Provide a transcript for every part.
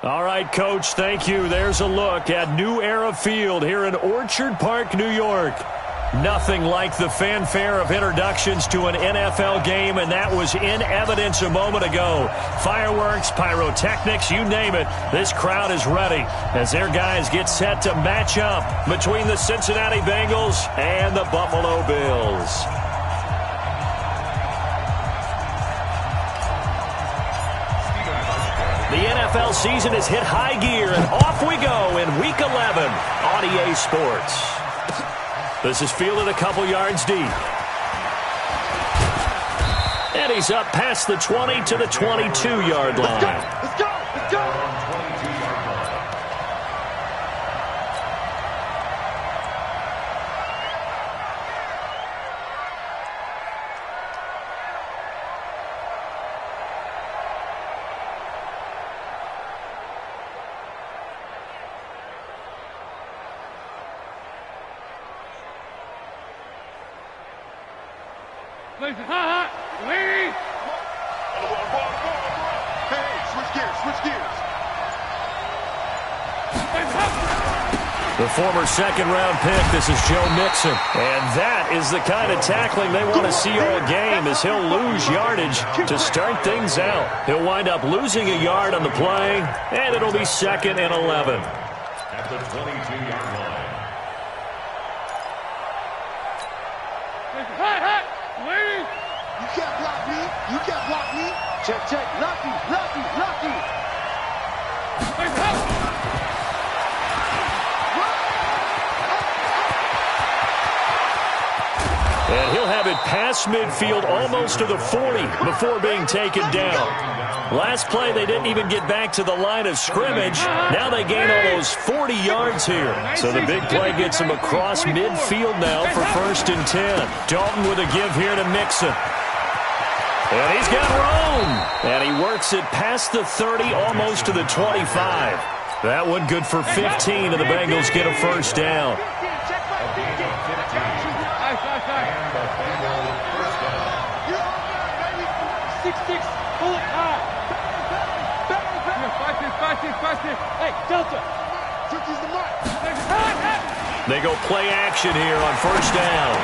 All right, Coach, thank you. There's a look at New Era Field here in Orchard Park, New York. Nothing like the fanfare of introductions to an NFL game, and that was in evidence a moment ago. Fireworks, pyrotechnics, you name it. This crowd is ready as their guys get set to match up between the Cincinnati Bengals and the Buffalo Bills. The NFL season has hit high gear, and off we go in Week 11 on EA Sports. This is fielded a couple yards deep. And he's up past the 20 to the 22-yard line. Let's go! Let's go! The former second-round pick, this is Joe Mixon. And that is the kind of tackling they want to see all game, as he'll lose yardage to start things out. He'll wind up losing a yard on the play, and it'll be 2nd and 11. At the 22-yard line. You can't block me. You can't block me. Check, check. Lucky, lucky, lucky. And he'll have it past midfield almost to the 40 before being taken down. Last play, they didn't even get back to the line of scrimmage. Now they gain almost 40 yards here. So the big play gets them across midfield now for 1st and 10. Dalton with a give here to Mixon. And he's got room. And he works it past the 30, almost to the 25. That one good for 15, and the Bengals get a 1st down. Hey, Delta. They go play action here on 1st down.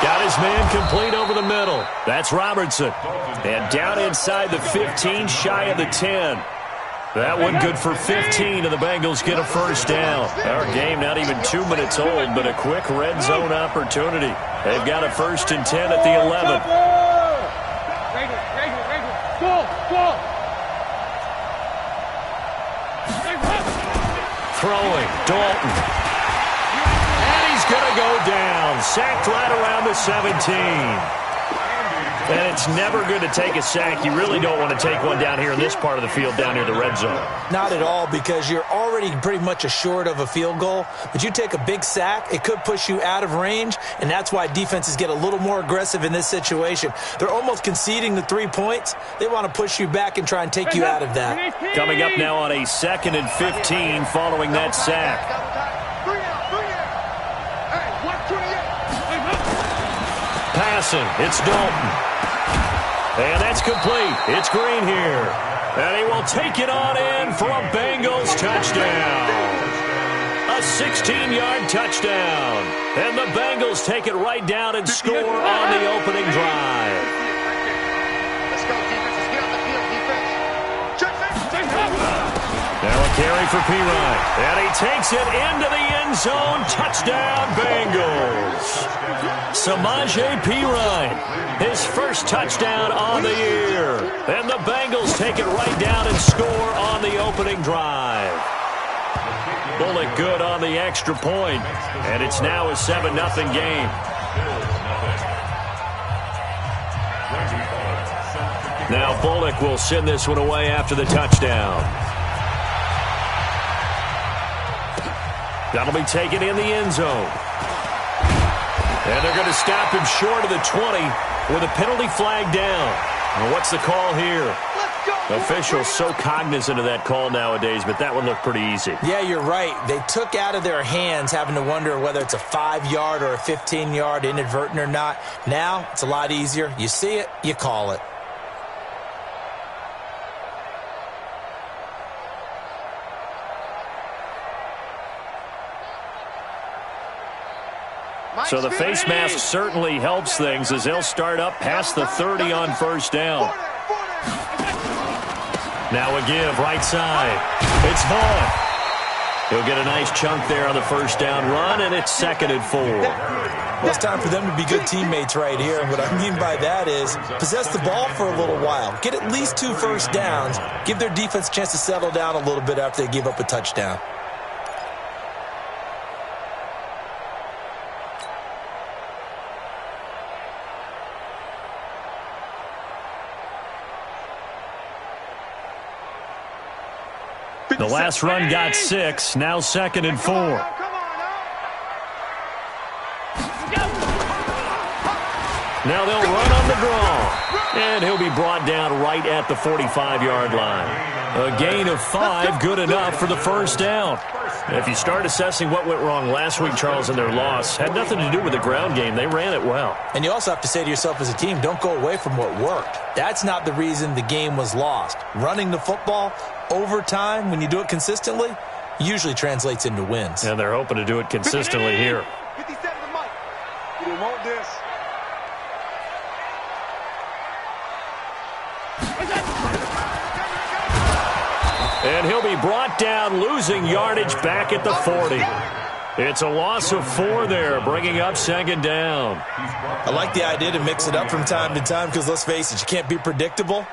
Got his man complete over the middle. That's Robertson. And down inside the 15, shy of the 10. That one good for 15, and the Bengals get a 1st down. Our game not even 2 minutes old, but a quick red zone opportunity. They've got a 1st and 10 at the 11. Throwing, Dalton. And he's going to go down. Sacked right around the 17. And it's never good to take a sack. You really don't want to take one down here in this part of the field, down near the red zone. Not at all, because you're already pretty much assured of a field goal. But you take a big sack, it could push you out of range, and that's why defenses get a little more aggressive in this situation. They're almost conceding the 3 points. They want to push you back and try and take you out of that. Coming up now on a 2nd and 15 following that sack. Passing, it's Dalton. And that's complete. It's Green here. And he will take it on in for a Bengals touchdown. A 16-yard touchdown. And the Bengals take it right down and score on the opening drive. Let's go, defense. Let's get on the field, defense. Now a carry for Pirine. And he takes it into the end zone. Touchdown, Bengals. Samaje Pirine, his 1st touchdown on the year. And the Bengals take it right down and score on the opening drive. Bullock good on the extra point. And it's now a 7-0 game. Now Bullock will send this one away after the touchdown. That'll be taken in the end zone. And they're going to stop him short of the 20 with a penalty flag down. And what's the call here? Officials so cognizant of that call nowadays, but that one looked pretty easy. Yeah, you're right. They took out of their hands having to wonder whether it's a 5-yard or a 15-yard inadvertent or not. Now it's a lot easier. You see it, you call it. So the face mask certainly helps things as they'll start up past the 30 on first down. Now a give, right side. It's Vaughn. He'll get a nice chunk there on the first down run, and it's 2nd and 4. Well, it's time for them to be good teammates right here. And what I mean by that is possess the ball for a little while. Get at least 2 first downs. Give their defense a chance to settle down a little bit after they give up a touchdown. The last run got 6, now 2nd and 4. Now they'll run on the draw, and he'll be brought down right at the 45-yard line. A gain of 5, good enough for the first down. If you start assessing what went wrong last week, Charles, in their loss, had nothing to do with the ground game. They ran it well. And you also have to say to yourself as a team, don't go away from what worked. That's not the reason the game was lost. Running the football over time, when you do it consistently, usually translates into wins. And they're hoping to do it consistently here. 50 seconds of Mike. You didn't want this. And he'll be brought down, losing yardage back at the 40. It's a loss of 4 there, bringing up 2nd down. I like the idea to mix it up from time to time because, let's face it, you can't be predictable.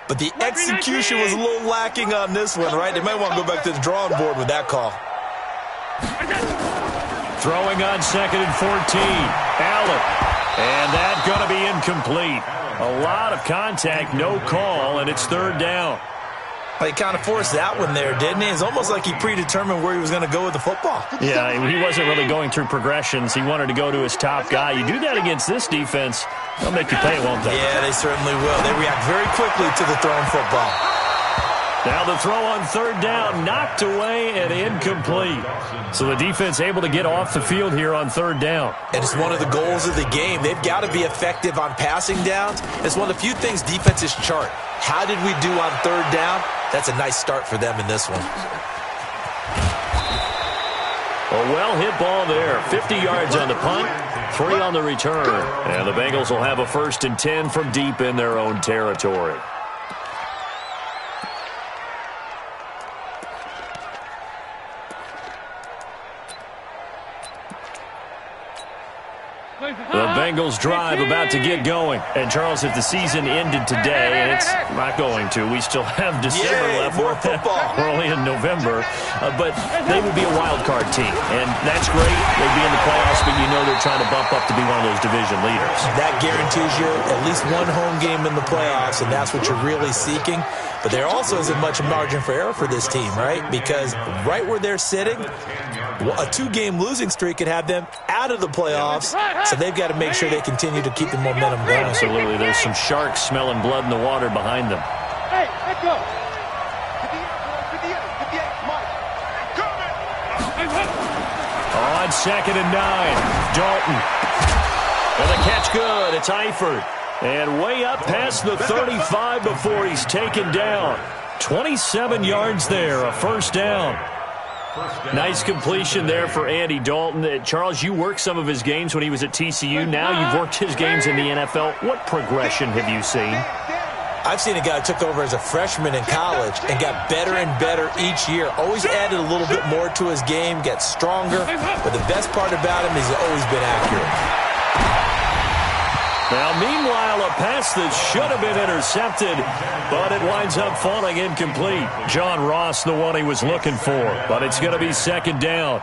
But the execution was a little lacking on this one, right? They might want to go back to the drawing board with that call. Throwing on 2nd and 14. Allen. And that's going to be incomplete. A lot of contact, no call, and it's 3rd down. He kind of forced that one there, didn't he? It's almost like he predetermined where he was going to go with the football. Yeah, he wasn't really going through progressions. He wanted to go to his top guy. You do that against this defense, they'll make you pay, won't they? Yeah, they certainly will. They react very quickly to the thrown football. Now the throw on 3rd down, knocked away and incomplete. So the defense able to get off the field here on 3rd down. And it's one of the goals of the game. They've got to be effective on passing downs. It's one of the few things defenses chart. How did we do on 3rd down? That's a nice start for them in this one. A well-hit ball there. 50 yards on the punt, 3 on the return. And the Bengals will have a 1st and 10 from deep in their own territory. The Bengals drive about to get going. And, Charles, if the season ended today, and it's not going to, we still have December left. More football. We're only in November. But they would be a wild card team. And that's great. They'd be in the playoffs, but you know they're trying to bump up to be one of those division leaders. That guarantees you at least one home game in the playoffs, and that's what you're really seeking. But there also isn't much margin for error for this team, right? Because right where they're sitting, a 2-game losing streak could have them out of the playoffs, so they've got to make sure they continue to keep the momentum going. Absolutely. There's some sharks smelling blood in the water behind them. Hey, let's go. 58, Mike. On 2nd and 9, Dalton. And the catch good. It's Eifert. And way up past the 35 before he's taken down. 27 yards there, a 1st down. Nice completion there for Andy Dalton. Charles, you worked some of his games when he was at TCU. Now you've worked his games in the NFL. What progression have you seen? I've seen a guy who took over as a freshman in college and got better and better each year. Always added a little bit more to his game, gets stronger. But the best part about him is he's always been accurate. Now, meanwhile, a pass that should have been intercepted, but it winds up falling incomplete. John Ross, the one he was looking for, but it's going to be 2nd down.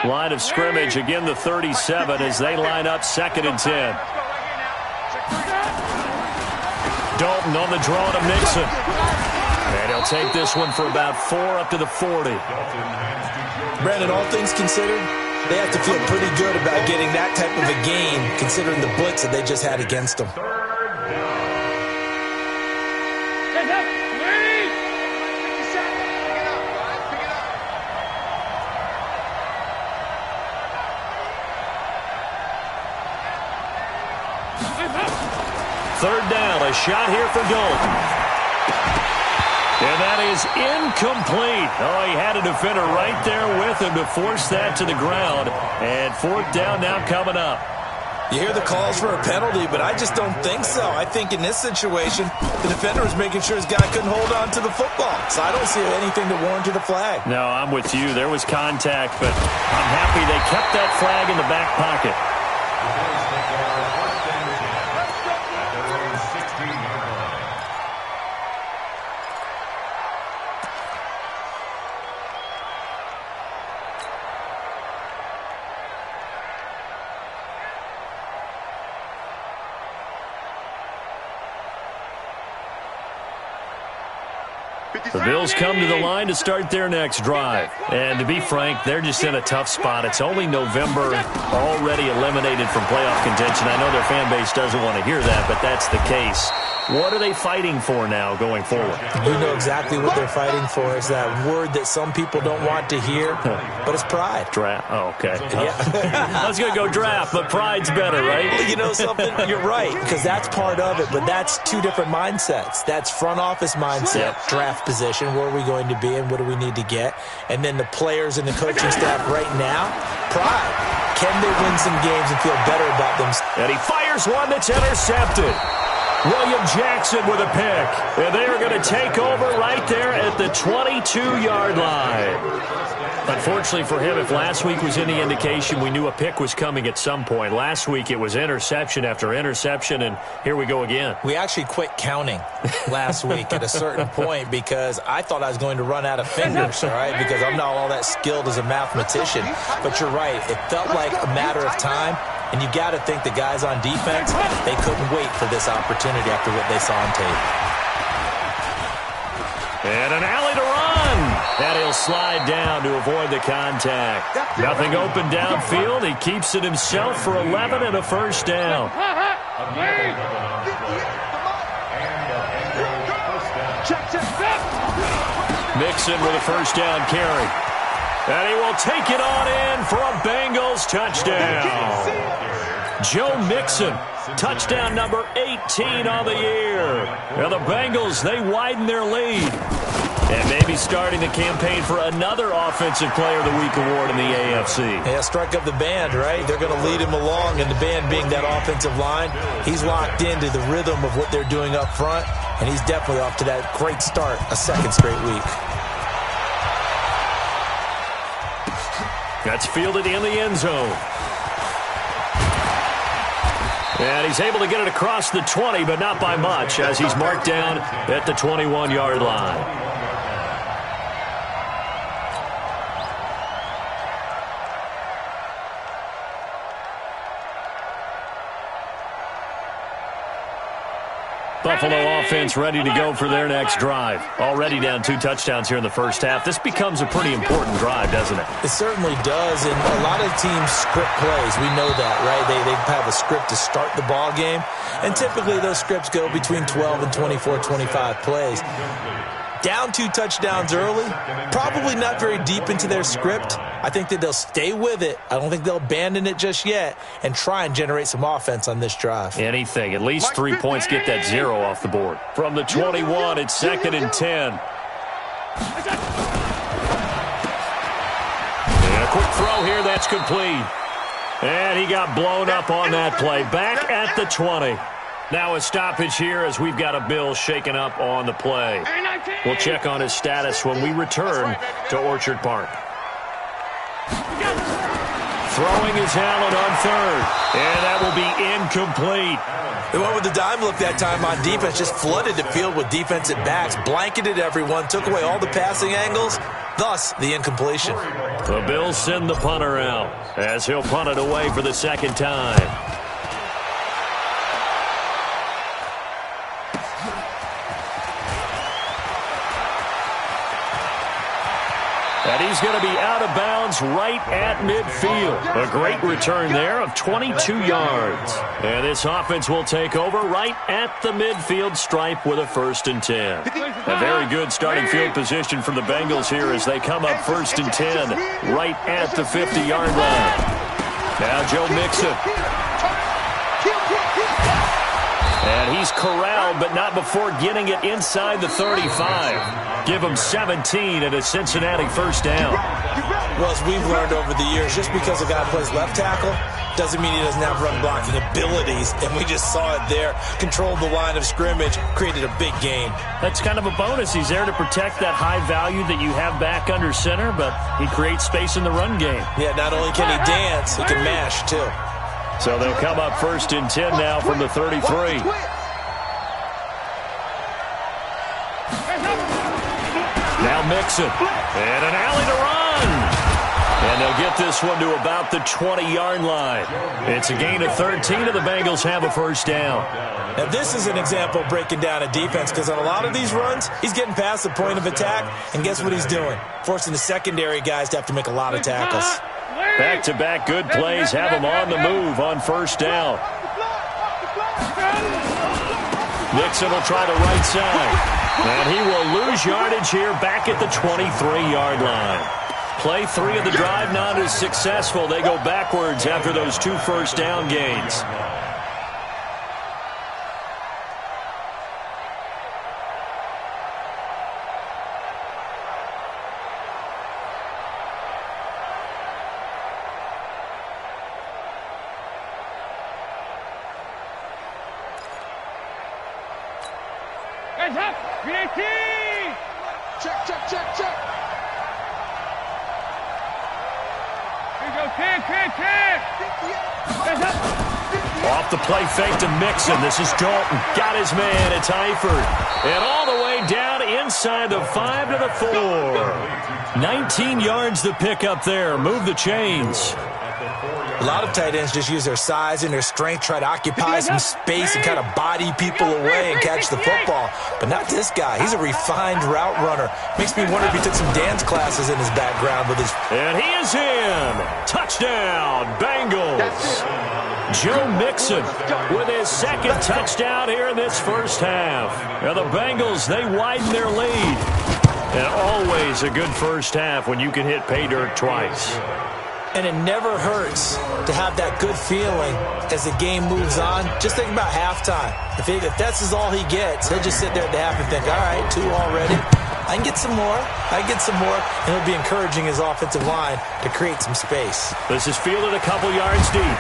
Line of scrimmage, again the 37 as they line up 2nd and 10. Dalton on the draw to Mixon. And he'll take this one for about 4 up to the 40. Brandon, all things considered, they have to feel pretty good about getting that type of a game, considering the blitz that they just had against them. Third down, a shot here for Dalton. And that is incomplete. Oh, he had a defender right there with him to force that to the ground. And fourth down now coming up. You hear the calls for a penalty, but I just don't think so. I think in this situation, the defender was making sure his guy couldn't hold on to the football. So I don't see anything to warrant a flag. No, I'm with you. There was contact, but I'm happy they kept that flag in the back pocket. The Bills come to the line to start their next drive. And to be frank, they're just in a tough spot. It's only November, already eliminated from playoff contention. I know their fan base doesn't want to hear that, but that's the case. What are they fighting for now going forward? You know exactly what they're fighting for. Is that word that some people don't want to hear, but it's pride. Draft. Oh, okay. Yeah. I was going to go draft, but pride's better, right? You know something? You're right, because that's part of it, but that's two different mindsets. That's front office mindset, draft position, where are we going to be and what do we need to get? And then the players and the coaching staff right now, pride. Can they win some games and feel better about them? And he fires one that's intercepted. William Jackson with a pick. And they are going to take over right there at the 22-yard line. Unfortunately for him, if last week was any indication, we knew a pick was coming at some point. Last week it was interception after interception, and here we go again. We actually quit counting last week at a certain point because I thought I was going to run out of fingers, all right, because I'm not all that skilled as a mathematician. But you're right. It felt like a matter of time. And you got to think the guys on defense, they couldn't wait for this opportunity after what they saw on tape. And an alley to run. And he'll slide down to avoid the contact. Nothing open downfield. He keeps it himself for 11 and a first down. Mixon with a first down carry. And he will take it on in for a Bengals touchdown. Joe Mixon, touchdown number 18 on the year. And the Bengals, they widen their lead. And maybe starting the campaign for another Offensive Player of the Week award in the AFC. Yeah, strike up the band, right? They're going to lead him along, and the band being that offensive line, he's locked into the rhythm of what they're doing up front, and he's definitely off to that great start, a second straight week. That's fielded in the end zone. And he's able to get it across the 20, but not by much, as he's marked down at the 21-yard line. Buffalo offense ready to go for their next drive. Already down 2 touchdowns here in the first half. This becomes a pretty important drive, doesn't it? It certainly does, and a lot of teams script plays. We know that, right? They have a script to start the ball game, and typically those scripts go between 12 and 24, 25 plays. Down 2 touchdowns early, probably not very deep into their script. I think that they'll stay with it. I don't think they'll abandon it just yet and try and generate some offense on this drive. Anything. At least 3 points, get that 0 off the board. From the 21, it's 2nd and 10. And a quick throw here, that's complete. And he got blown up on that play. Back at the 20. Now a stoppage here as we've got a Bill shaken up on the play. We'll check on his status when we return to Orchard Park. Throwing his Allen on third, and that will be incomplete. They went with the dime look that time on defense, just flooded the field with defensive backs, blanketed everyone, took away all the passing angles, thus the incompletion. The Bills send the punter out as he'll punt it away for the second time. And he's going to be out of bounds right at midfield. A great return there of 22 yards. And this offense will take over right at the midfield stripe with a 1st and 10. A very good starting field position for the Bengals here as they come up 1st and 10 right at the 50-yard line. Now Joe Mixon. And he's corralled, but not before getting it inside the 35. Give him 17 and a Cincinnati first down. Well, as we've learned over the years, just because a guy plays left tackle doesn't mean he doesn't have run blocking abilities. And we just saw it there. Controlled the line of scrimmage, created a big gain. That's kind of a bonus. He's there to protect that high value that you have back under center, but he creates space in the run game. Yeah, not only can he dance, he can mash, too. So they'll come up 1st and 10 now from the 33. Now Mixon. And an alley to run. And they'll get this one to about the 20-yard line. It's a gain of 13, and the Bengals have a first down. Now, this is an example of breaking down a defense, because on a lot of these runs, he's getting past the point of attack, and guess what he's doing? Forcing the secondary guys to have to make a lot of tackles. Back-to-back good plays have him on the move on first down. Mixon will try the right side. And he will lose yardage here back at the 23-yard line. Play 3 of the drive not as successful. They go backwards after those 2 first down gains. Check. Off the play fake to Mixon. This is Dalton. Got his man. It's Eifert. And all the way down inside the 5 to the 4. 19 yards the pick up there. Move the chains. A lot of tight ends just use their size and their strength, try to occupy some space and kind of body people away and catch the football. But not this guy. He's a refined route runner. Makes me wonder if he took some dance classes in his background with his... And he is in. Touchdown, Bengals. Joe Mixon with his second touchdown here in this first half. Now the Bengals, they widen their lead. And always a good first half when you can hit pay dirt twice. And it never hurts to have that good feeling as the game moves on. Just think about halftime. If that's all he gets, he'll just sit there at the half and think, all right, 2 already. I can get some more. And it'll be encouraging his offensive line to create some space. This is fielded a couple yards deep.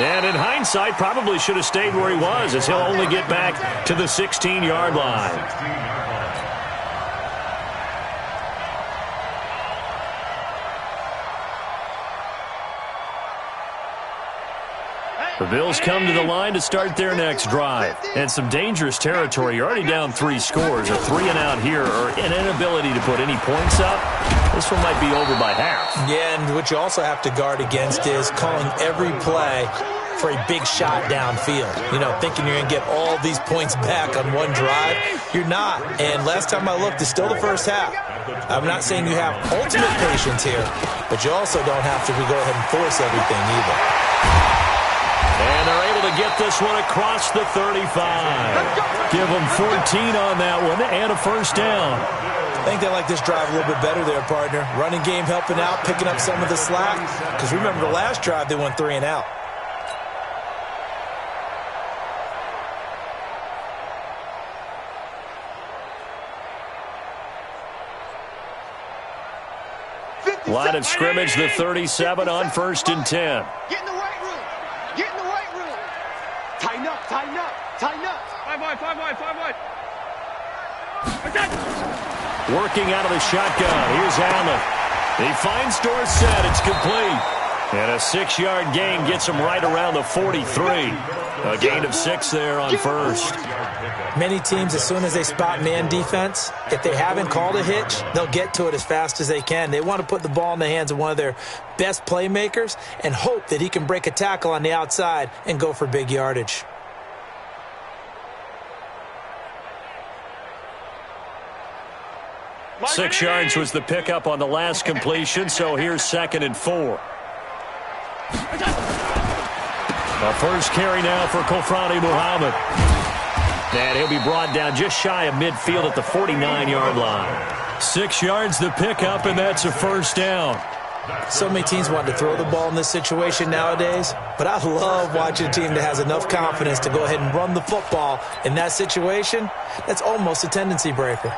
And in hindsight, probably should have stayed where he was, as he'll only get back to the 16-yard line. The Bills come to the line to start their next drive. And some dangerous territory. You're already down 3 scores. A 3 and out here, or an inability to put any points up. This one might be over by half. Yeah, and what you also have to guard against is calling every play for a big shot downfield. You know, thinking you're going to get all these points back on one drive. You're not. And last time I looked, it's still the first half. I'm not saying you have ultimate patience here, but you also don't have to go ahead and force everything either. And they're able to get this one across the 35. Give them 14 on that one and a first down. I think they like this drive a little bit better there, partner. Running game helping out, picking up some of the slack. Because remember the last drive, they went 3 and out. Line of scrimmage, the 37 on 1st and 10. Get in the right room. Tighten up. 5 wide. Working out of the shotgun. Here's Allen. He finds Dorsett. It's complete. And a 6-yard gain gets him right around the 43. A gain of 6 there on first. Many teams, as soon as they spot man defense, if they haven't called a hitch, they'll get to it as fast as they can. They want to put the ball in the hands of one of their best playmakers and hope that he can break a tackle on the outside and go for big yardage. Six yards was the pickup on the last completion, so here's 2nd and 4. A first carry now for Kofrani Muhammad. And he'll be brought down just shy of midfield at the 49-yard line. 6 yards the pickup, and that's a first down. So many teams want to throw the ball in this situation nowadays, but I love watching a team that has enough confidence to go ahead and run the football in that situation. That's almost a tendency breaker.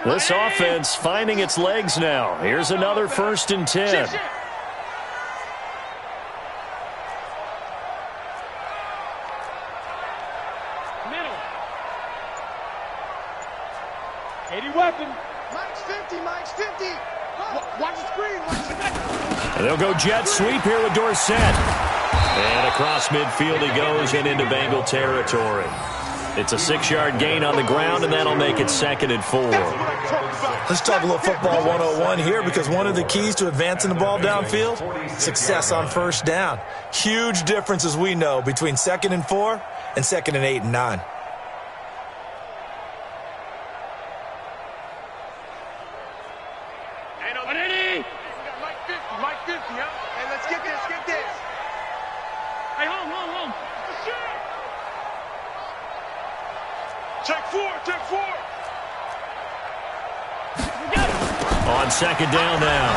This offense finding its legs now. Here's another 1st and 10. Middle. 80 weapon. Mike's 50, Mike's 50. Watch the screen, watch the screen. They'll go jet sweep here with Dorsett. And across midfield he goes and into Bengal territory. It's a 6-yard gain on the ground, and that'll make it 2nd and 4. Let's talk a little football 101 here, because one of the keys to advancing the ball downfield, success on 1st down. Huge difference, as we know, between 2nd and 4 and 2nd and 8 and 9. Mike 50, huh? Hey, let's get this, get this. Hey, home. Check 4. On 2nd down now.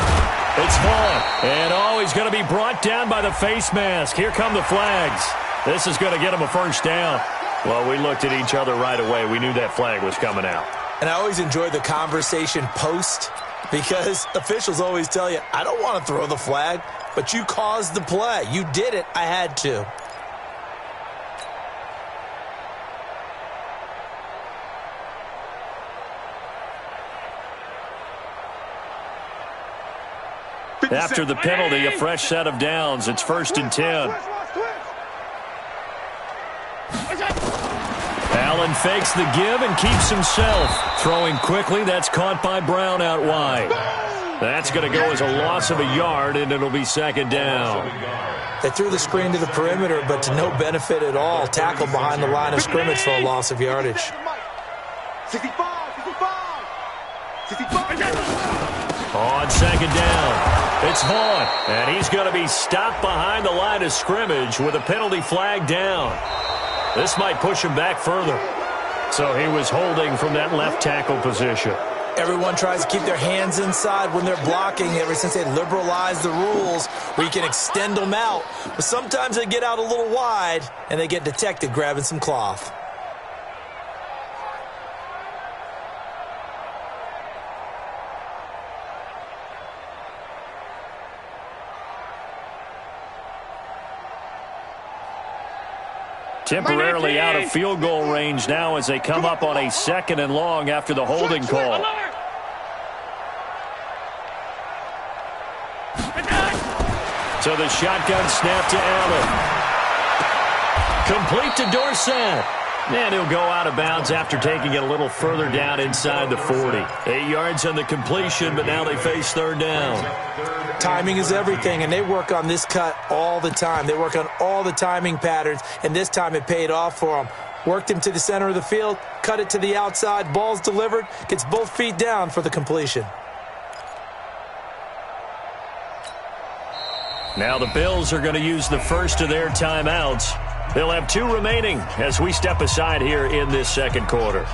It's Vaughn. And he's going to be brought down by the face mask. Here come the flags. This is going to get him a 1st down. Well, we looked at each other right away. We knew that flag was coming out. And I always enjoy the conversation post, because officials always tell you, I don't want to throw the flag, but you caused the play. You did it. I had to. After the penalty, a fresh set of downs. It's 1st and 10. Allen fakes the give and keeps himself. Throwing quickly, that's caught by Brown out wide. That's going to go as a loss of a yard, and it'll be 2nd down. They threw the screen to the perimeter, but to no benefit at all. Tackled behind the line of scrimmage for a loss of yardage. 65. On 2nd down, it's Vaughn, and he's going to be stopped behind the line of scrimmage with a penalty flag down. This might push him back further. So he was holding from that left tackle position. Everyone tries to keep their hands inside when they're blocking ever since they liberalized the rules where you can extend them out. But sometimes they get out a little wide, and they get detected grabbing some cloth. Temporarily out of field goal range now as they come up on a 2nd and long after the holding call. So the shotgun snap to Allen. Complete to Dorsett. And he'll go out of bounds after taking it a little further down inside the 40. 8 yards on the completion, but now they face 3rd down. Timing is everything, and they work on this cut all the time. They work on all the timing patterns, and this time it paid off for them. Worked him to the center of the field, cut it to the outside, ball's delivered, gets both feet down for the completion. Now the Bills are going to use the first of their timeouts. They'll have 2 remaining as we step aside here in this 2nd quarter.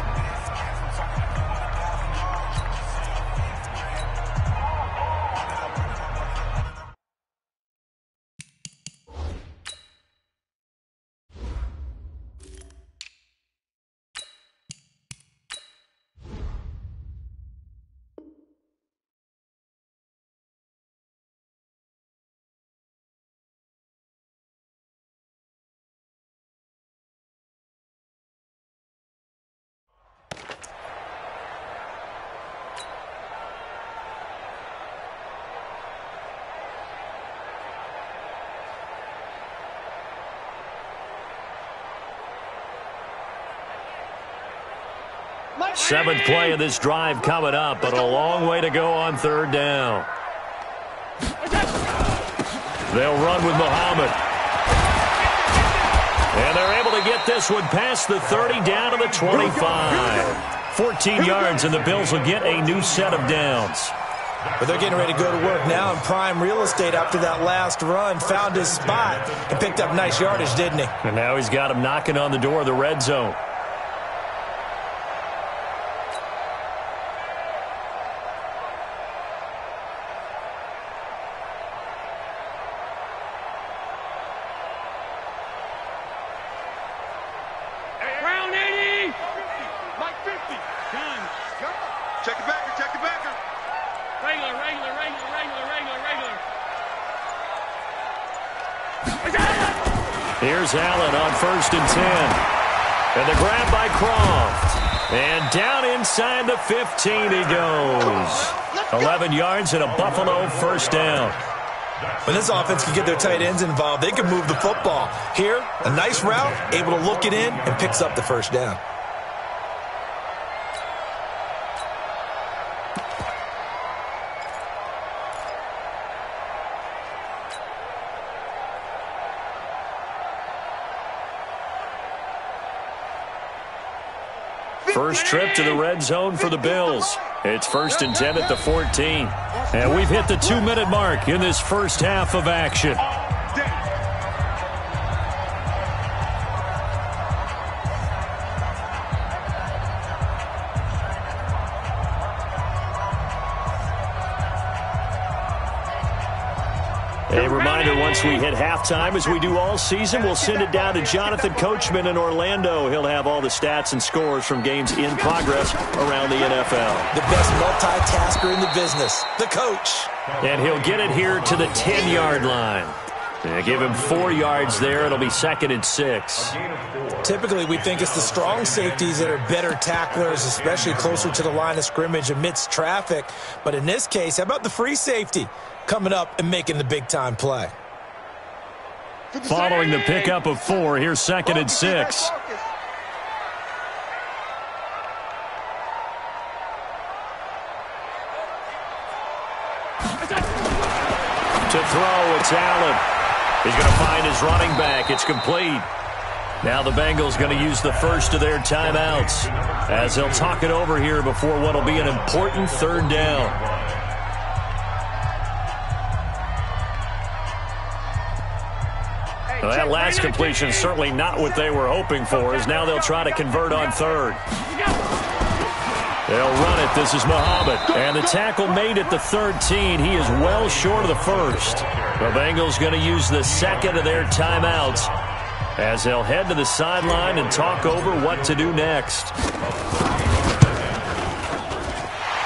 Seventh play of this drive coming up, but a long way to go on 3rd down. They'll run with Muhammad. And they're able to get this one past the 30 down to the 25. 14 yards, and the Bills will get a new set of downs. But they're getting ready to go to work now in prime real estate after that last run. Found his spot and picked up nice yardage, didn't he? And now he's got him knocking on the door of the red zone. Check the backer, check the backer. Regular. Here's Allen on 1st and 10. And the grab by Croft. And down inside the 15 he goes. 11 yards and a Buffalo first down. When this offense can get their tight ends involved, they can move the football. Here, a nice route, able to look it in, and picks up the first down. First trip to the red zone for the Bills. It's 1st and 10 at the 14. And we've hit the 2-minute mark in this first half of action. A reminder, once we hit halftime, as we do all season, we'll send it down to Jonathan Coachman in Orlando. He'll have all the stats and scores from games in progress around the NFL. The best multitasker in the business, the coach. And he'll get it here to the 10-yard line. Give him 4 yards there. It'll be 2nd and 6. Typically, we think it's the strong safeties that are better tacklers, especially closer to the line of scrimmage amidst traffic. But in this case, how about the free safety coming up and making the big-time play? Following the pickup of 4, here's 2nd and 6. To throw, it's Allen. He's going to find his running back. It's complete. Now the Bengals going to use the first of their timeouts as they'll talk it over here before what will be an important 3rd down. Well, that last completion is certainly not what they were hoping for, as now they'll try to convert on 3rd. They'll run it. This is Muhammad. And the tackle made at the 13. He is well short of the first. The Bengals going to use the 2nd of their timeouts as they'll head to the sideline and talk over what to do next.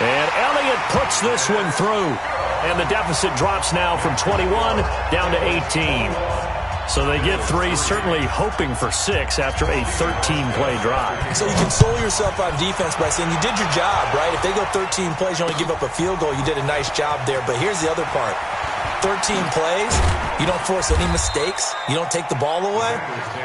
And Elliott puts this one through. And the deficit drops now from 21 down to 18. So they get 3, certainly hoping for 6 after a 13-play drive. So you console yourself on defense by saying you did your job, right? If they go 13 plays, you only give up a field goal, you did a nice job there. But here's the other part. 13 plays, you don't force any mistakes, you don't take the ball away.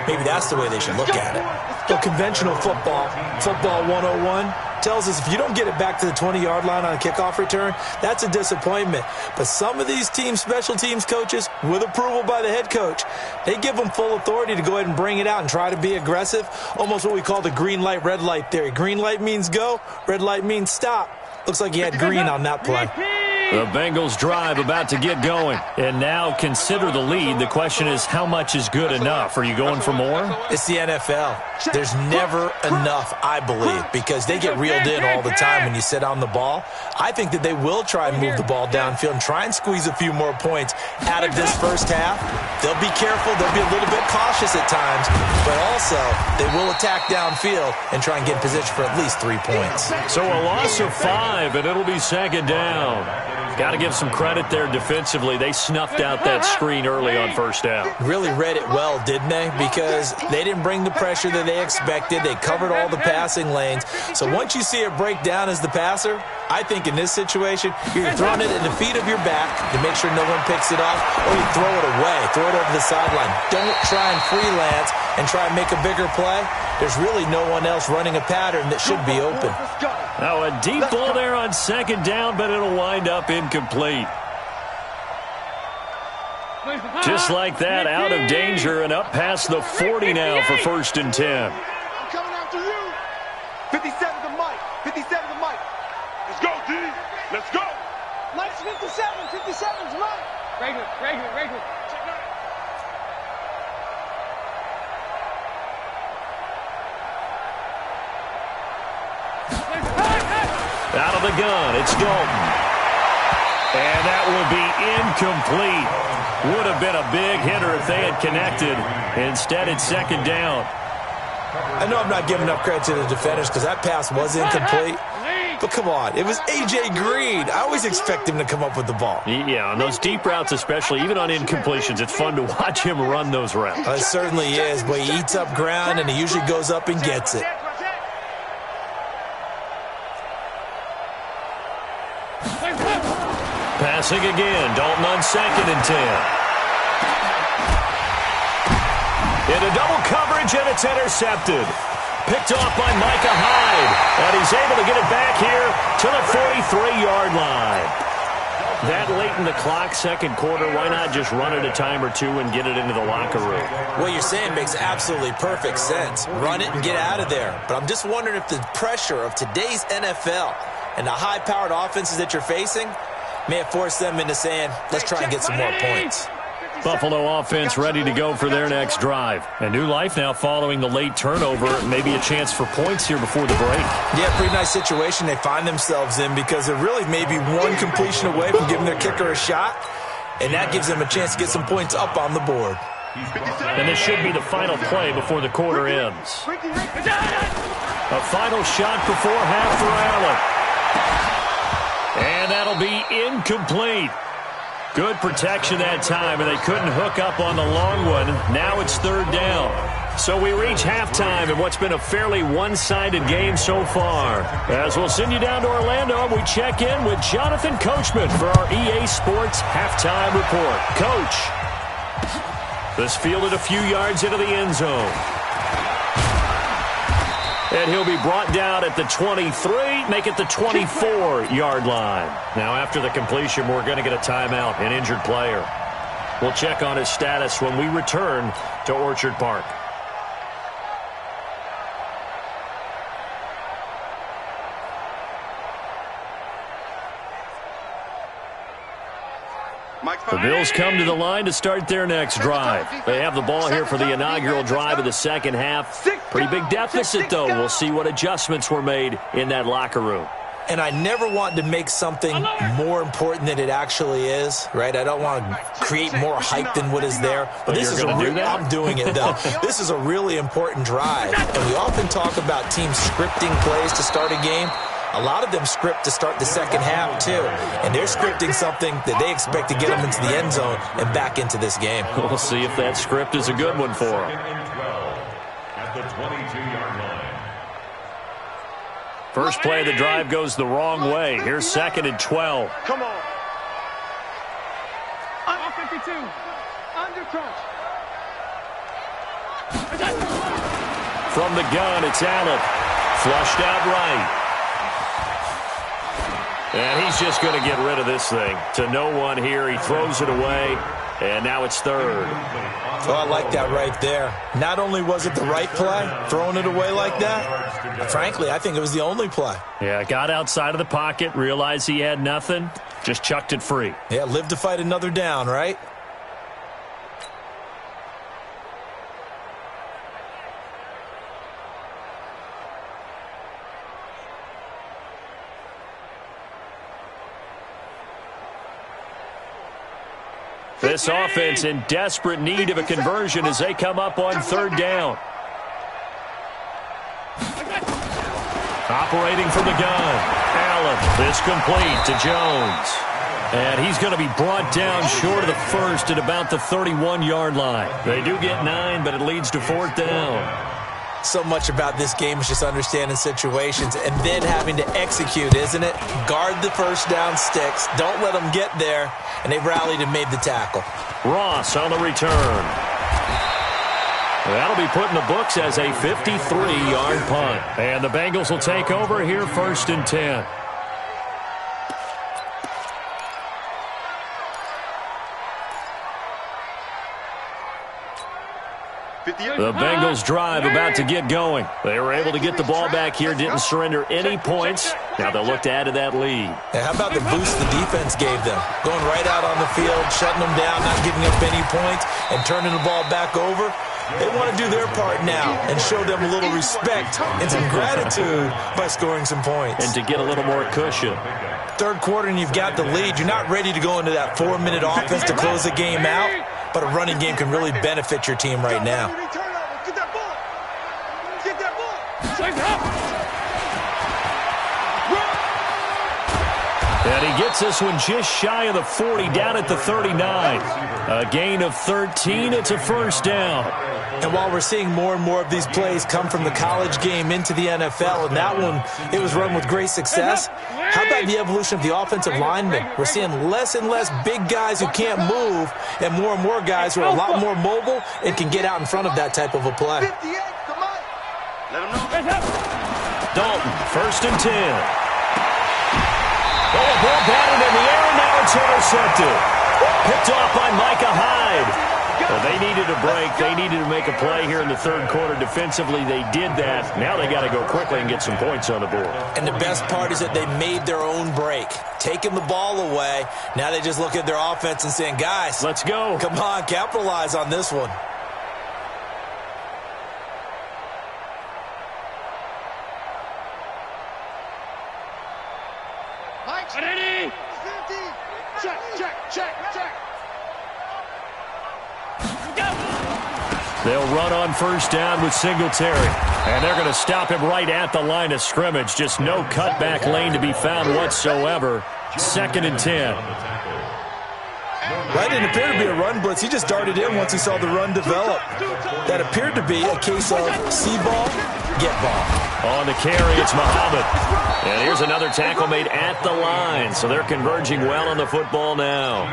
Maybe that's the way they should look at it. So conventional football 101, tells us if you don't get it back to the 20-yard line on a kickoff return, that's a disappointment. But some of these team special teams coaches, with approval by the head coach, they give them full authority to go ahead and bring it out and try to be aggressive, almost what we call the green light, red light theory. Green light means go, red light means stop. Looks like he had green on that play. The Bengals drive about to get going. And now consider the lead. The question is, how much is good enough? Are you going for more? It's the NFL. There's never enough, I believe, because they get reeled in all the time when you sit on the ball. I think that they will try and move the ball downfield and try and squeeze a few more points out of this first half. They'll be careful. They'll be a little bit cautious at times, but also they will attack downfield and try and get in position for at least 3 points. So a loss of 5, and it'll be 2nd down. Got to give some credit there defensively. They snuffed out that screen early on 1st down. Really read it well, didn't they? Because they didn't bring the pressure that they expected. They covered all the passing lanes. So once you see it break down as the passer, I think in this situation, you're throwing it at the feet of your back to make sure no one picks it off, or you throw it away, throw it over the sideline. Don't try and freelance and try and make a bigger play. There's really no one else running a pattern that should be open. Now a deep ball there on 2nd down, but it'll wind up incomplete. Just like that, out of danger and up past the 40 now for 1st and 10. I'm coming after you. 57 to Mike. 57 to Mike. Let's go, D. Let's go. 57's mine. Regular. Out of the gun, it's Dalton. And that will be incomplete. Would have been a big hitter if they had connected. Instead, it's second down. I know I'm not giving enough credit to the defenders because that pass was incomplete. But come on, it was A.J. Green. I always expect him to come up with the ball. Yeah, on those deep routes especially, even on incompletions, it's fun to watch him run those routes. It certainly is, but he eats up ground and he usually goes up and gets it. Passing again, Dalton on 2nd and 10. Into double coverage, and it's intercepted. Picked off by Micah Hyde, and he's able to get it back here to the 43-yard line. That late in the clock, second quarter, why not just run it a time or two and get it into the locker room? What you're saying makes absolutely perfect sense. Run it and get out of there. But I'm just wondering if the pressure of today's NFL and the high-powered offenses that you're facing may have forced them into saying, let's try and get some more points. Buffalo offense ready to go for their next drive. And New Life now following the late turnover. Maybe a chance for points here before the break. Yeah, pretty nice situation they find themselves in because they're really maybe one completion away from giving their kicker a shot. And that gives them a chance to get some points up on the board. And this should be the final play before the quarter ends. A final shot before half for Allen. And that'll be incomplete. Good protection that time, and they couldn't hook up on the long one. Now it's third down. So we reach halftime in what's been a fairly one-sided game so far. As we'll send you down to Orlando, we check in with Jonathan Coachman for our EA Sports Halftime Report. Coach, this fielded a few yards into the end zone. And he'll be brought down at the 23, make it the 24-yard line. Now, after the completion, we're going to get a timeout, an injured player. We'll check on his status when we return to Orchard Park. The Bills come to the line to start their next drive. They have the ball here for the inaugural drive of the second half. Pretty big deficit, though. We'll see what adjustments were made in that locker room. And I never want to make something more important than it actually is, right? I don't want to create more hype than what is there. But this is I'm doing it, though. This is a really important drive. And we often talk about teams scripting plays to start a game. A lot of them script to start the second half, too. And they're scripting something that they expect to get them into the end zone and back into this game. We'll see if that script is a good one for them. At the 22-yard line. First play of the drive goes the wrong way. Here's 2nd and 12. Come on. Under 52. Under crunch. From the gun, it's Allen. Flushed out right. And he's just going to get rid of this thing. To no one here. He throws it away. And now it's third. Oh, I like that right there. Not only was it the right play, throwing it away like that, frankly, I think it was the only play. Yeah, got outside of the pocket, realized he had nothing, just chucked it free. Yeah, live to fight another down, right? This offense in desperate need of a conversion as they come up on third down. Operating from the gun. Allen, this complete to Jones. And he's going to be brought down short of the first at about the 31-yard line. They do get 9, but it leads to fourth down. So much about this game is just understanding situations and then having to execute, isn't it? Guard the first down sticks. Don't let them get there. And they rallied and made the tackle. Ross on the return. That'll be put in the books as a 53-yard punt. And the Bengals will take over here 1st and 10. The Bengals drive about to get going. They were able to get the ball back here, didn't surrender any points. Now they'll look to add to that lead. And how about the boost the defense gave them? Going right out on the field, shutting them down, not giving up any points, and turning the ball back over. They want to do their part now and show them a little respect and some gratitude by scoring some points. And to get a little more cushion. Third quarter and you've got the lead. You're not ready to go into that 4-minute offense to close the game out, but a running game can really benefit your team right now. Get that ball. Get that ball. And he gets this one just shy of the 40, down at the 39. A gain of 13. It's a first down. And while we're seeing more and more of these plays come from the college game into the NFL, and that one, it was run with great success, how about the evolution of the offensive linemen? We're seeing less and less big guys who can't move and more guys who are a lot more mobile and can get out in front of that type of a play. Dalton, first and 10. Oh, a ball batted in the air, and now it's intercepted. Picked off by Micah Hyde. Well, they needed a break. They needed to make a play here in the third quarter. Defensively, they did that. Now they got to go quickly and get some points on the board. And the best part is that they made their own break, taking the ball away. Now they just look at their offense and saying, guys, let's go. Come on, capitalize on this one. Ready? 50. Check. They'll run on first down with Singletary. And they're going to stop him right at the line of scrimmage. Just no cutback lane to be found whatsoever. Second and 10. Right, it appeared to be a run blitz. He just darted in once he saw the run develop. That appeared to be a case of see ball, get ball. On the carry, it's Muhammad. And here's another tackle made at the line. So they're converging well on the football now.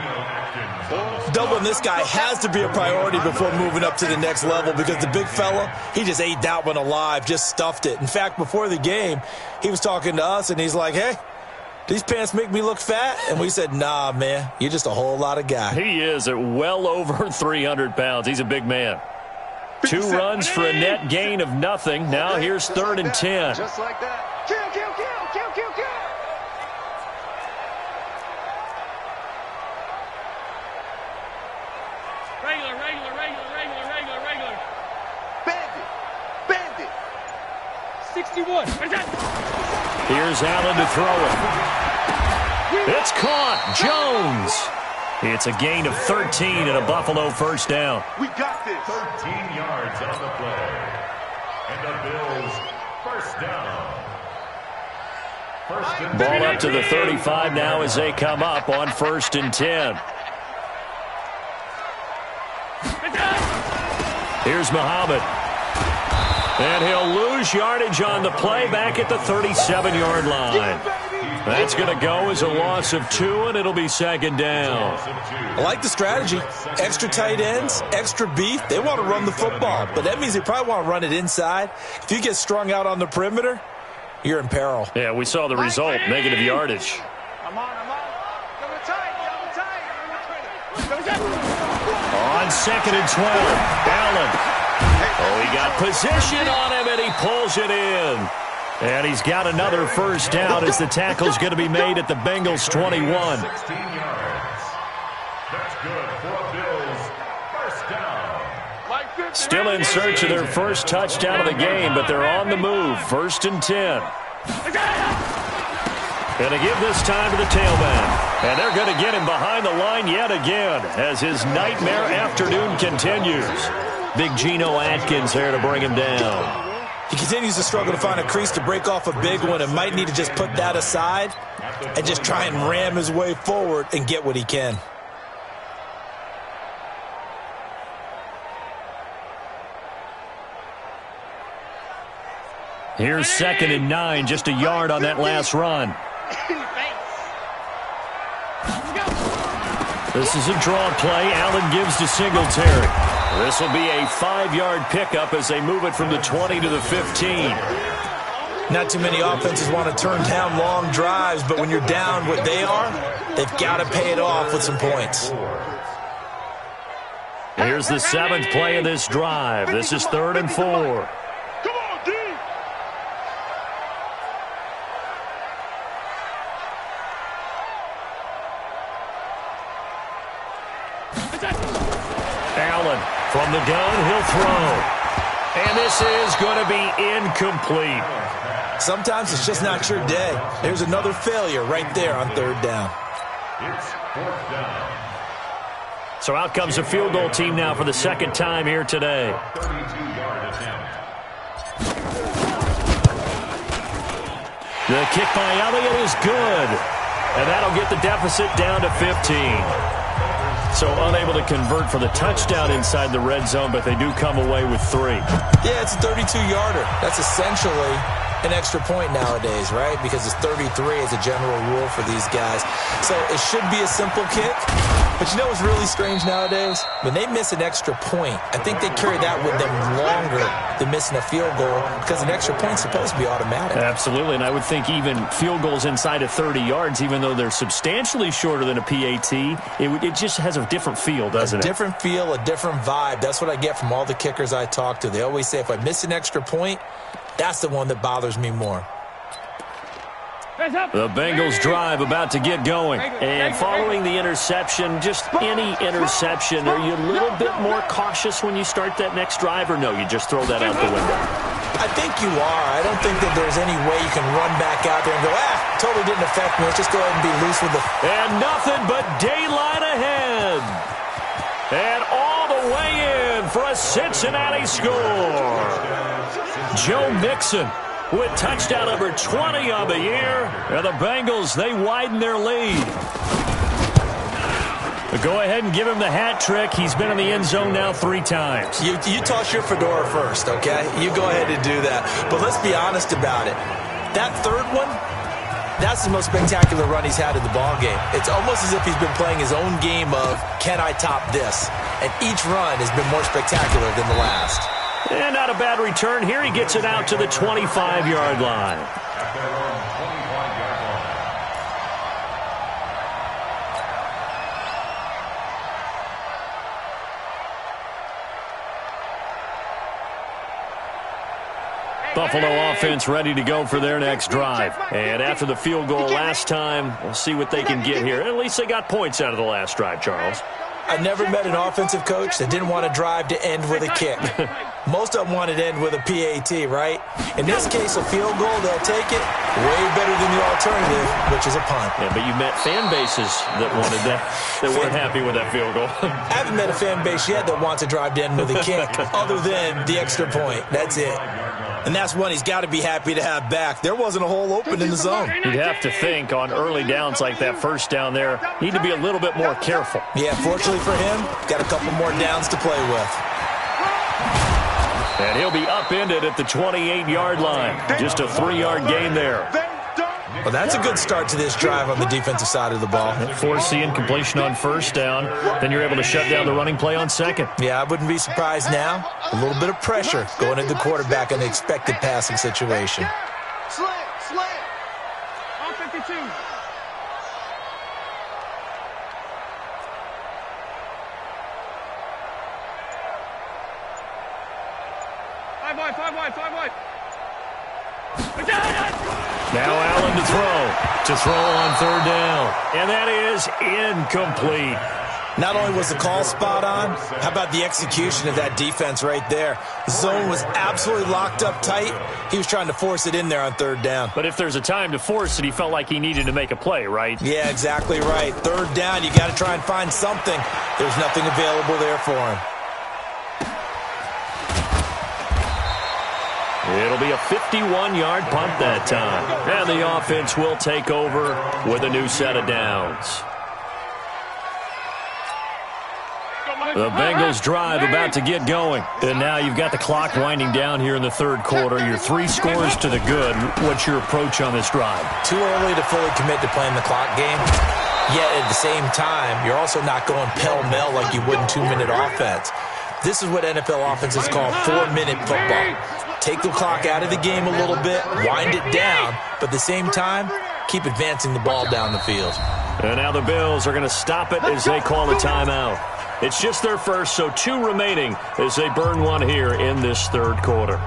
Doubling this guy has to be a priority before moving up to the next level because the big fella, he just ate that one alive, just stuffed it. In fact, before the game, he was talking to us, and he's like, hey, these pants make me look fat? And we said, nah, man, you're just a whole lot of guy. He is at well over 300 pounds. He's a big man. 2 runs for a net gain of nothing. Now here's third and 10. Just like that. Kill. Regular. Bandit. 61. Here's Allen to throw it. It's caught. Jones. It's a gain of 13 and a Buffalo first down. We got this. 13 yards on the play. And the Bills first down. Ball up to the 35 now as they come up on first and 10. Here's Muhammad. And he'll lose yardage on the play back at the 37-yard line. That's going to go as a loss of 2, and it'll be second down. I like the strategy. Extra tight ends, extra beef. They want to run the football, but that means they probably want to run it inside. If you get strung out on the perimeter, you're in peril. Yeah, we saw the result, negative yardage. I'm on. Double tight. On second and 12, Allen. Oh, he got position on him, and he pulls it in. And he's got another first down as the tackle's going to be made at the Bengals 21. 16 yards. That's good for a Bills first down. Still in search of their first touchdown of the game, but they're on the move. First and 10. Going to give this time to the tailback. And they're going to get him behind the line yet again as his nightmare afternoon continues. Big Geno Atkins there to bring him down. He continues to struggle to find a crease to break off a big one and might need to just put that aside and just try and ram his way forward and get what he can. Here's second and 9, just a yard on that last run. This is a draw play. Allen gives to Singletary. This will be a 5-yard pickup as they move it from the 20 to the 15. Not too many offenses want to turn down long drives, but when you're down what they are, they've got to pay it off with some points. Here's the 7th play of this drive. This is 3rd and 4. Come on, D. Allen from the gun, he'll throw. And this is going to be incomplete. Sometimes it's just not your day. There's another failure right there on third down. It's fourth down. So out comes the field goal team now for the second time here today. 32-yard attempt. The kick by Elliott is good. And that'll get the deficit down to 15. So unable to convert for the touchdown inside the red zone, but they do come away with 3. Yeah, it's a 32-yarder. That's essentially an extra point nowadays, right? Because it's 33 as a general rule for these guys. So it should be a simple kick. But you know what's really strange nowadays? When they miss an extra point, I think they carry that with them longer than missing a field goal because an extra point's supposed to be automatic. Absolutely, and I would think even field goals inside of 30 yards, even though they're substantially shorter than a PAT, it just has a different feel, doesn't it? A different feel, a different vibe. That's what I get from all the kickers I talk to. They always say if I miss an extra point, that's the one that bothers me more. The Bengals drive about to get going. And following the interception, just any interception, are you a little bit more cautious when you start that next drive, or no, you just throw that out the window? I think you are. I don't think that there's any way you can run back out there and go, totally didn't affect me. Let's just go ahead and be loose with the... And nothing but daylight ahead. And all the way in for a Cincinnati score. Joe Mixon with touchdown number 20 on the year. And the Bengals, they widen their lead. But go ahead and give him the hat trick. He's been in the end zone now 3 times. You toss your fedora first, okay? You go ahead and do that. But let's be honest about it. That third one, that's the most spectacular run he's had in the ballgame. It's almost as if he's been playing his own game of, can I top this? And each run has been more spectacular than the last. And not a bad return here. He gets it out to the 25-yard line. At their own 25-yard line. Buffalo offense ready to go for their next drive. And after the field goal last time, we'll see what they can get here. At least they got points out of the last drive, Charles. I never met an offensive coach that didn't want to drive to end with a kick. Most of them wanted to end with a PAT, right? In this case, a field goal, they'll take it. Way better than the alternative, which is a punt. Yeah, but you met fan bases that wanted that, that weren't happy with that field goal. I haven't met a fan base yet that wants to drive to end with a kick, other than the extra point. That's it. And that's one he's got to be happy to have back. There wasn't a hole open in the zone. You'd have to think on early downs like that first down there, need to be a little bit more careful. Yeah, fortunately for him, got a couple more downs to play with. And he'll be upended at the 28-yard line. Just a 3-yard gain there. Well, that's a good start to this drive on the defensive side of the ball. Forcing completion on first down. Then you're able to shut down the running play on second. Yeah, I wouldn't be surprised now. A little bit of pressure going into the quarterback in the expected passing situation. Slant. On 52. Five wide. Now Allen to throw on third down. And that is incomplete. Not only was the call spot on, how about the execution of that defense right there? The zone was absolutely locked up tight. He was trying to force it in there on third down. But if there's a time to force it, he felt like he needed to make a play, right? Yeah, exactly right. Third down, you got to try and find something. There's nothing available there for him. It'll be a 51-yard punt that time. And the offense will take over with a new set of downs. The Bengals drive about to get going. And now you've got the clock winding down here in the third quarter. Your 3 scores to the good. What's your approach on this drive? Too early to fully commit to playing the clock game. Yet at the same time, you're also not going pell-mell like you would in 2-minute offense. This is what NFL offenses call 4-minute football. Take the clock out of the game a little bit, wind it down, but at the same time, keep advancing the ball down the field. And now the Bills are going to stop it as they call the timeout. It's just their first, so 2 remaining as they burn one here in this third quarter.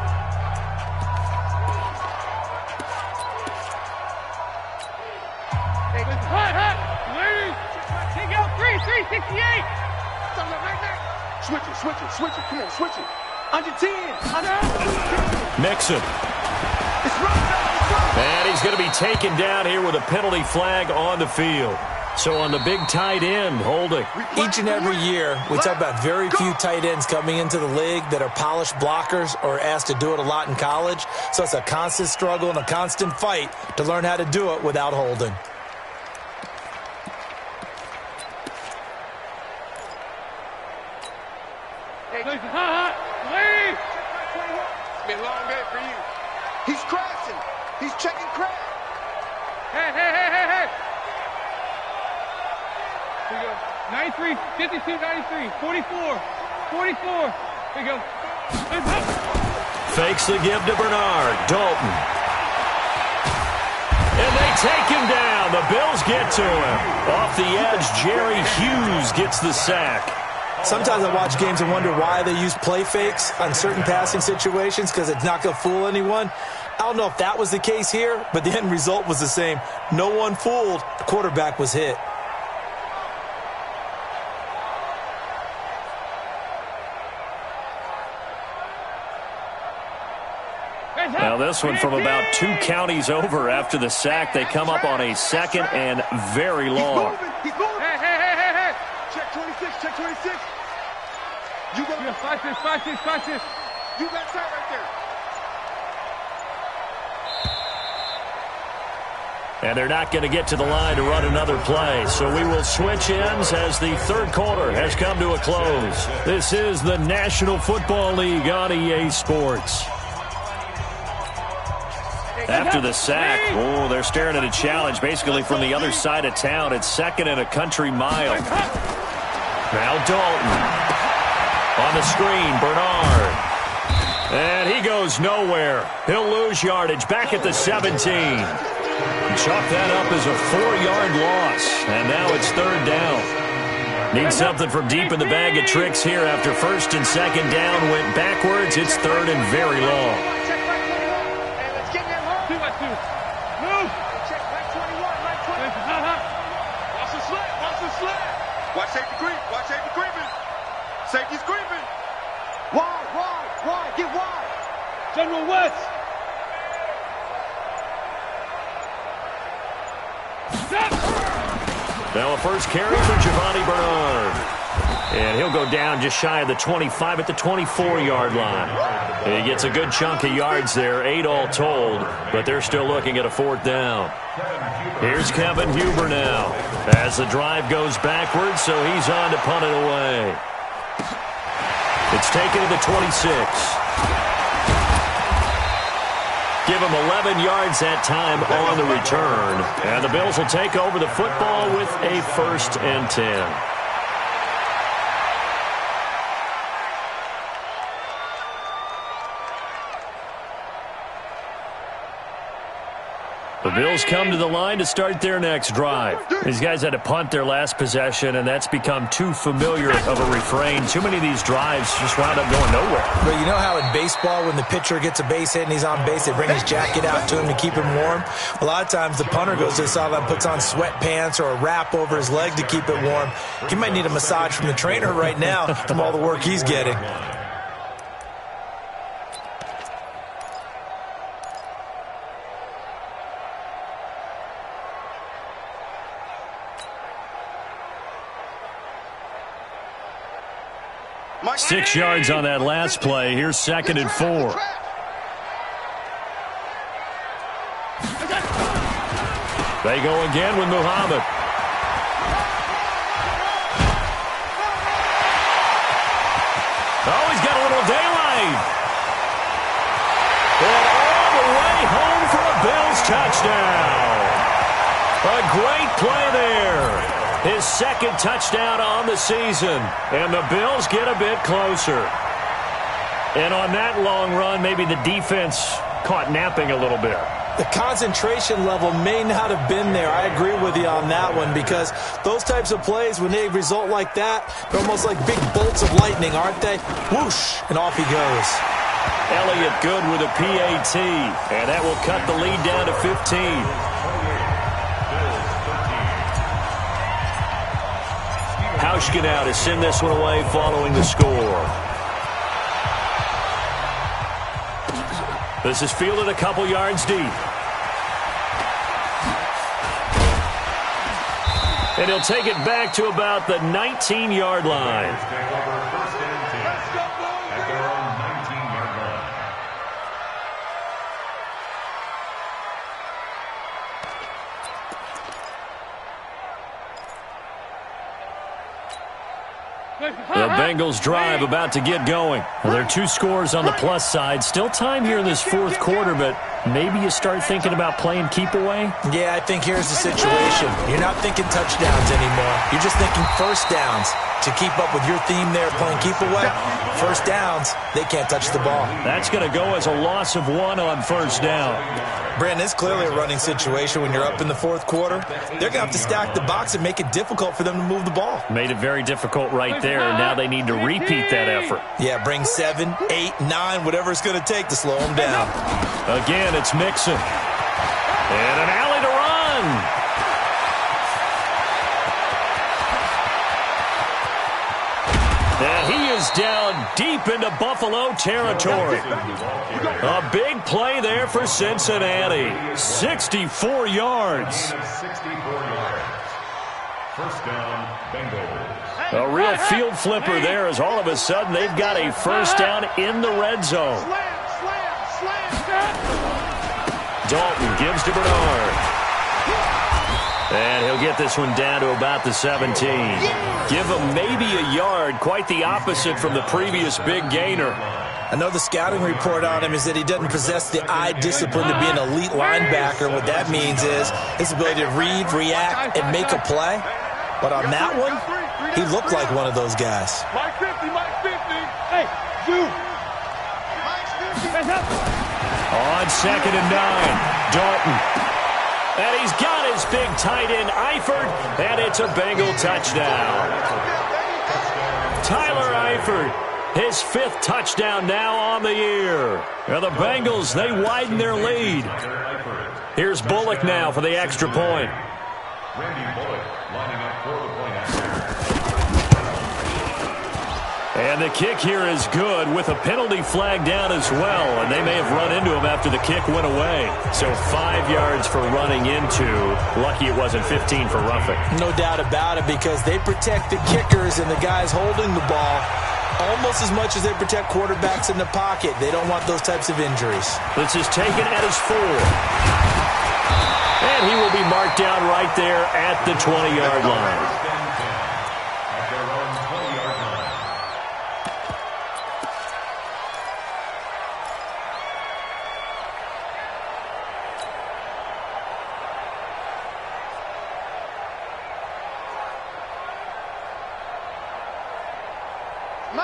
Take out 368. Switch it, switch it, switch it. Come on, switch it. Under 10. Mixon. And he's going to be taken down here with a penalty flag on the field. So on the big tight end, holding. Each and every year, we talk about very few tight ends coming into the league that are polished blockers or asked to do it a lot in college. So it's a constant struggle and a constant fight to learn how to do it without holding. It's been a long day for you. He's crashing. He's checking crash. Hey. Here you go. 93, 52, 93, 44, 44. Here you go. Fakes the give to Bernard. Dalton. And they take him down. The Bills get to him. Off the edge, Jerry Hughes gets the sack. Sometimes I watch games and wonder why they use play fakes on certain passing situations because it's not going to fool anyone. I don't know if that was the case here, but the end result was the same. No one fooled. The quarterback was hit. Now this one from about 2 counties over after the sack. They come up on a 2nd and very long. He's moving. Hey. Check 26, check 26. You go. 5-6. You got tight right there. And they're not going to get to the line to run another play. So we will switch ends as the 3rd quarter has come to a close. This is the National Football League on EA Sports. After the sack, they're staring at a challenge basically from the other side of town. It's 2nd and a country mile. Now Dalton. On the screen, Bernard. And he goes nowhere. He'll lose yardage back at the 17. Chalk that up as a 4-yard loss. And now it's 3rd down. Need something from deep in the bag of tricks here after 1st and 2nd down went backwards. It's 3rd and very long. Watch safety creeping. Safety's creeping. Wide. Get wide. General West. Now a first carry for Giovanni Bernard. And he'll go down just shy of the 25 at the 24-yard line. He gets a good chunk of yards there, 8 all told, but they're still looking at a 4th down. Here's Kevin Huber now as the drive goes backwards, so he's on to punt it away. It's taken to the 26. Give him 11 yards that time on the return. And the Bills will take over the football with a 1st and 10. The Bills come to the line to start their next drive. These guys had to punt their last possession, and that's become too familiar of a refrain. Too many of these drives just wound up going nowhere. But you know how in baseball, when the pitcher gets a base hit and he's on base, they bring his jacket out to him to keep him warm? A lot of times the punter goes to the sideline, puts on sweatpants or a wrap over his leg to keep it warm. He might need a massage from the trainer right now from all the work he's getting. Six yards on that last play. Here's 2nd and 4. They go again with Muhammad. Oh, he's got a little daylight. And all the way home for a Bills touchdown. A great play there. His 2nd touchdown on the season. And the Bills get a bit closer. And on that long run, maybe the defense caught napping a little bit. The concentration level may not have been there. I agree with you on that one because those types of plays, when they result like that, they're almost like big bolts of lightning, aren't they? Whoosh, and off he goes. Elliott good with a PAT, and that will cut the lead down to 15. Hauschka now to send this one away following the score. This is fielded a couple yards deep. And he'll take it back to about the 19-yard line. The Bengals drive about to get going. Well, there are 2 scores on the plus side. Still time here in this fourth quarter, but maybe you start thinking about playing keep away? Yeah, I think here's the situation. You're not thinking touchdowns anymore. You're just thinking first downs. To keep up with your theme there, playing keep away, first downs, they can't touch the ball. That's going to go as a loss of 1 on first down. Brandon, it's clearly a running situation when you're up in the fourth quarter. They're going to have to stack the box and make it difficult for them to move the ball. Made it very difficult right there. Now they need to repeat that effort. Yeah, bring 7, 8, 9, whatever it's going to take to slow them down. Again, it's Mixon. And an alley to run. And he is down deep into Buffalo territory. A big play there for Cincinnati. 64 yards. 64 yards. First down, Bengals. A real field flipper there as all of a sudden they've got a first down in the red zone. Dalton gives to Bernard. And he'll get this one down to about the 17. Give him maybe a yard, quite the opposite from the previous big gainer. I know the scouting report on him is that he doesn't possess the eye discipline to be an elite linebacker. What that means is his ability to read, react, and make a play. But on that one, he looked like one of those guys. Mike 50, Mike 50. Hey, you. On 2nd and 9, Dalton. And he's got his big tight end, Eifert, and it's a Bengal touchdown. Tyler Eifert, his 5th touchdown now on the year. And the Bengals, they widen their lead. Here's Bullock now for the extra point. Randy Bullock lining up for the point after. And the kick here is good with a penalty flag down as well. And they may have run into him after the kick went away. So 5 yards for running into. Lucky it wasn't 15 for roughing. No doubt about it, because they protect the kickers and the guys holding the ball almost as much as they protect quarterbacks in the pocket. They don't want those types of injuries. This is taken at his 4. And he will be marked down right there at the 20-yard line.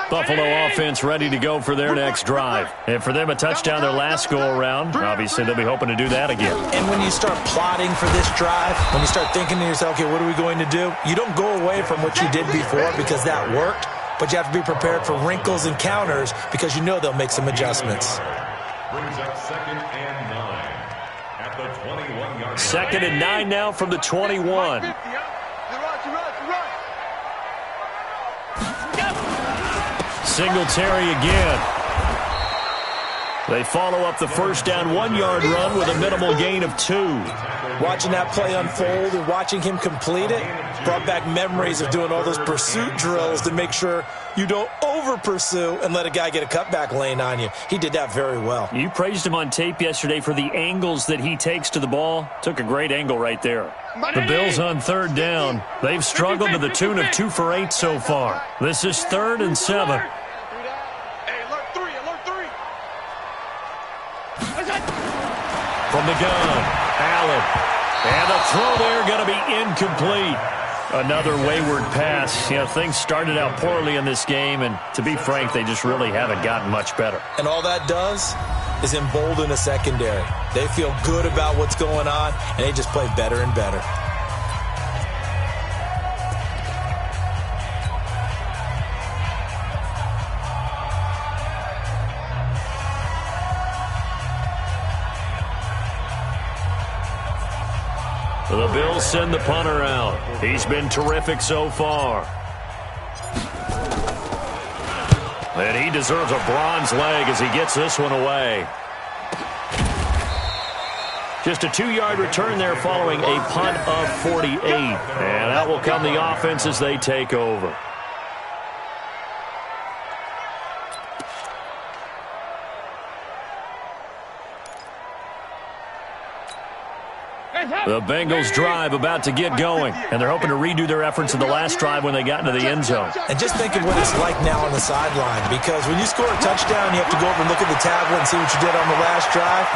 Buffalo offense ready to go for their next drive. And for them, a touchdown their last go-around. Obviously, they'll be hoping to do that again. And when you start plotting for this drive, when you start thinking to yourself, okay, what are we going to do? You don't go away from what you did before because that worked, but you have to be prepared for wrinkles and counters because you know they'll make some adjustments. Brings up 2nd and 9 at the 21-yard line. 2nd and 9 now from the 21. Singletary again. They follow up the first down 1-yard run with a minimal gain of 2. Watching that play unfold and watching him complete it brought back memories of doing all those pursuit drills to make sure you don't over-pursue and let a guy get a cutback lane on you. He did that very well. You praised him on tape yesterday for the angles that he takes to the ball. Took a great angle right there. The Bills on 3rd down. They've struggled to the tune of 2 for 8 so far. This is 3rd and 7. From the gun, Allen. And the throw there going to be incomplete. Another wayward pass. You know, things started out poorly in this game, and to be frank, they just really haven't gotten much better. And all that does is embolden a secondary. They feel good about what's going on, and they just play better and better. The Bills send the punter out. He's been terrific so far. And he deserves a bronze leg as he gets this one away. Just a 2-yard return there following a punt of 48. And out will come the offense as they take over. The Bengals drive about to get going, and they're hoping to redo their efforts in the last drive when they got into the end zone. And just think of what it's like now on the sideline, because when you score a touchdown, you have to go over and look at the tablet and see what you did on the last drive.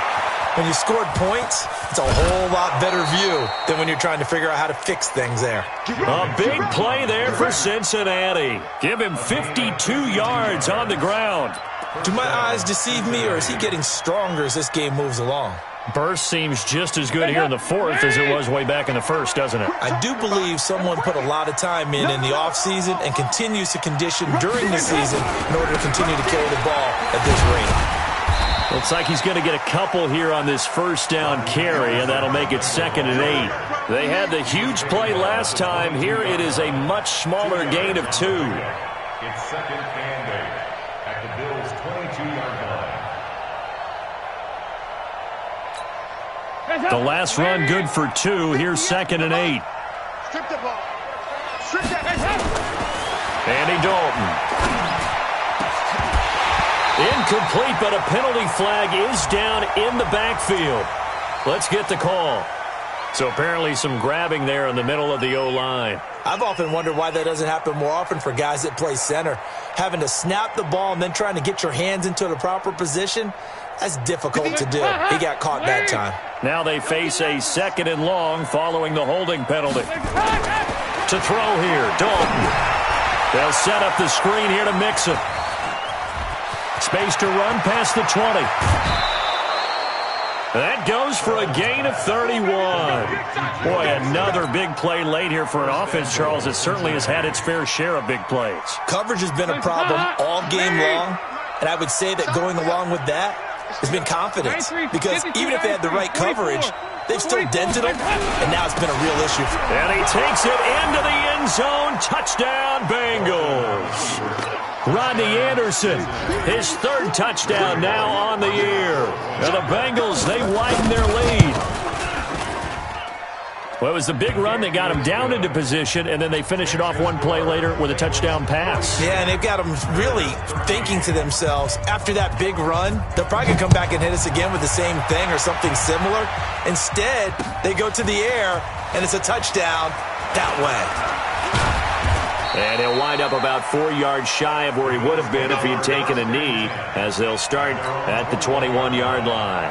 When you scored points, it's a whole lot better view than when you're trying to figure out how to fix things there. A big play there for Cincinnati. Give him 52 yards on the ground. Do my eyes deceive me, or is he getting stronger as this game moves along? Burst seems just as good here in the fourth as it was way back in the first, doesn't it? I do believe someone put a lot of time in the offseason and continues to condition during the season in order to continue to carry the ball at this rate. Looks like he's going to get a couple here on this first down carry, and that'll make it 2nd and 8. They had the huge play last time. Here it is a much smaller gain of 2. It's 2nd and 8 at the Bills' 22-yard line. The last run good for 2. Here's 2nd and 8. Strip the ball. Strip that. Andy Dalton. Incomplete, but a penalty flag is down in the backfield. Let's get the call. So apparently some grabbing there in the middle of the O-line. I've often wondered why that doesn't happen more often for guys that play center. Having to snap the ball and then trying to get your hands into the proper position, that's difficult to do. He got caught that time. Now they face a 2nd and long following the holding penalty. To throw here, Dalton. They'll set up the screen here to Mixon. Space to run past the 20. That goes for a gain of 31. Boy, another big play late here for an offense, Charles. It certainly has had its fair share of big plays. Coverage has been a problem all game long, and I would say that going along with that has been confidence, because even if they had the right coverage, they've still dented them, and now it's been a real issue. And he takes it into the end zone. Touchdown, Bengals. Rodney Anderson, his 3rd touchdown now on the year. And the Bengals, they widen their lead. Well, it was the big run that got them down into position, and then they finish it off one play later with a touchdown pass. Yeah, and they've got them really thinking to themselves, after that big run, they're probably going to come back and hit us again with the same thing or something similar. Instead, they go to the air, and it's a touchdown that way. And he'll wind up about 4 yards shy of where he would have been if he had taken a knee, as they'll start at the 21-yard line.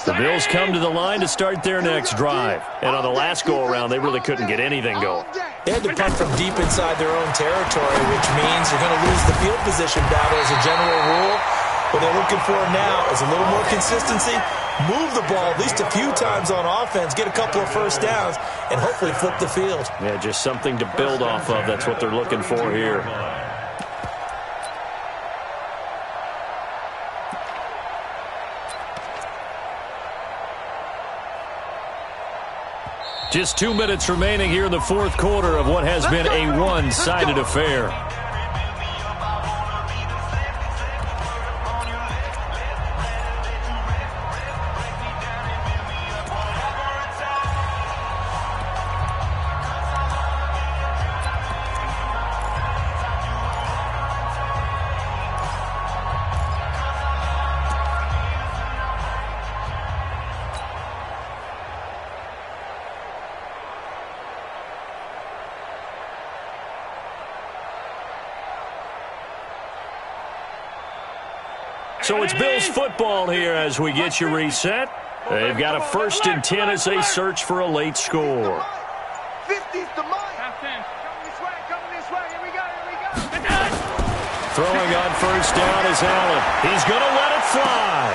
The Bills come to the line to start their next drive. And on the last go-around, they really couldn't get anything going. They had to punt from deep inside their own territory, which means you're going to lose the field position battle as a general rule. What they're looking for now is a little more consistency, move the ball at least a few times on offense, get a couple of first downs, and hopefully flip the field. Yeah, just something to build off of. That's what they're looking for here. Just 2 minutes remaining here in the fourth quarter of what has been a one-sided affair. So it's Bills football here as we get you reset. They've got a 1st and 10 as they search for a late score. 50's the mark. Coming this way. Here we go. Throwing on first down is Allen. He's going to let it fly.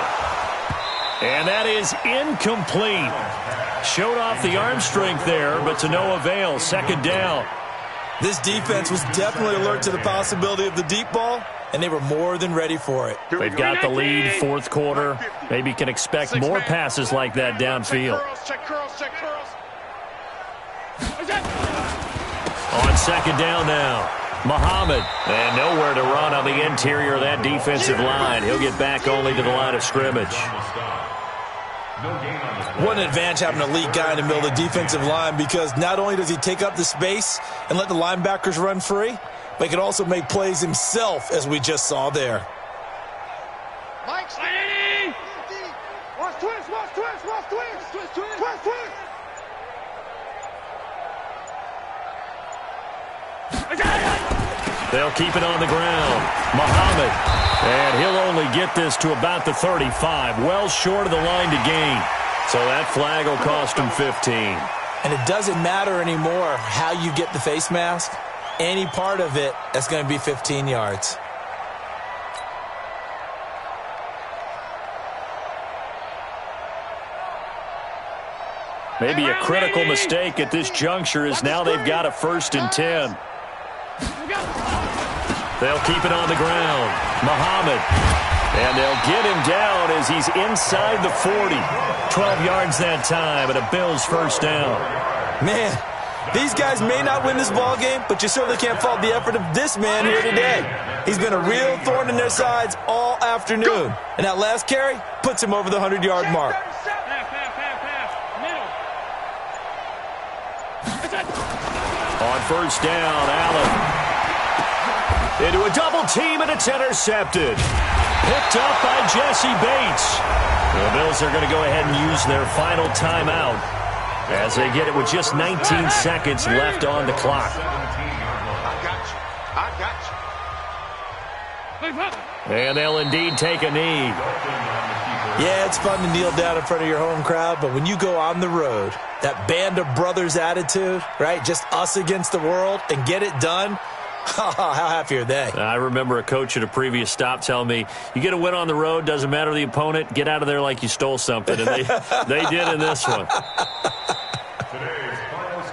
And that is incomplete. Showed off the arm strength there, but to no avail. 2nd down. This defense was definitely alert to the possibility of the deep ball, and they were more than ready for it. They've got the lead, fourth quarter. Maybe can expect more passes like that downfield. Check curls, check curls. On second down now, Muhammad. And nowhere to run on the interior of that defensive line. He'll get back only to the line of scrimmage. What an advantage having an elite guy in the middle of the defensive line, because not only does he take up the space and let the linebackers run free, but he can also make plays himself, as we just saw there. Mike, watch twist, watch twist, watch twist, twist, twist, twist, twist. They'll keep it on the ground. Muhammad. And he'll only get this to about the 35. Well short of the line to gain. So that flag will cost him 15. And it doesn't matter anymore how you get the face mask. Any part of it, that's going to be 15 yards. Maybe a critical mistake at this juncture is now they've got a 1st and 10. They'll keep it on the ground. Muhammad. And they'll get him down as he's inside the 40. 12 yards that time, and a Bills first down. Man, these guys may not win this ball game, but you certainly can't fault the effort of this man here today. He's been a real thorn in their sides all afternoon. And that last carry puts him over the 100-yard mark. On first down, Allen. Into a double team, and it's intercepted. Picked up by Jesse Bates. The Bills are going to go ahead and use their final timeout as they get it with just 19 seconds left on the clock. And they'll indeed take a knee. Yeah, it's fun to kneel down in front of your home crowd, but when you go on the road, that band of brothers attitude, right, just us against the world, and get it done, how happy are they? I remember a coach at a previous stop telling me, you get a win on the road, doesn't matter the opponent, get out of there like you stole something. And they did in this one.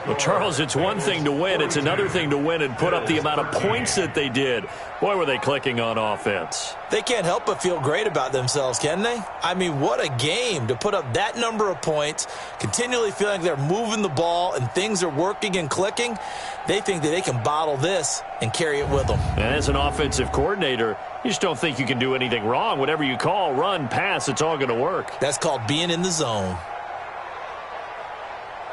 Well, Charles, it's one thing to win. It's another thing to win and put up the amount of points that they did. Boy, were they clicking on offense. They can't help but feel great about themselves, can they? I mean, what a game to put up that number of points, continually feeling like they're moving the ball and things are working and clicking. They think that they can bottle this and carry it with them. And as an offensive coordinator, you just don't think you can do anything wrong. Whatever you call, run, pass, it's all going to work. That's called being in the zone.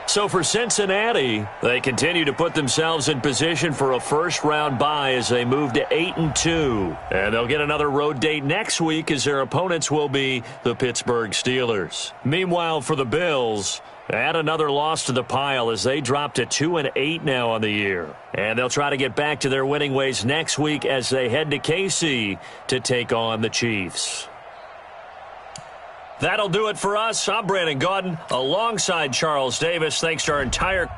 So for Cincinnati, they continue to put themselves in position for a first-round bye as they move to 8-2. And they'll get another road date next week as their opponents will be the Pittsburgh Steelers. Meanwhile, for the Bills, add another loss to the pile as they drop to 2-8 now on the year. And they'll try to get back to their winning ways next week as they head to KC to take on the Chiefs. That'll do it for us. I'm Brandon Gaudin alongside Charles Davis. Thanks to our entire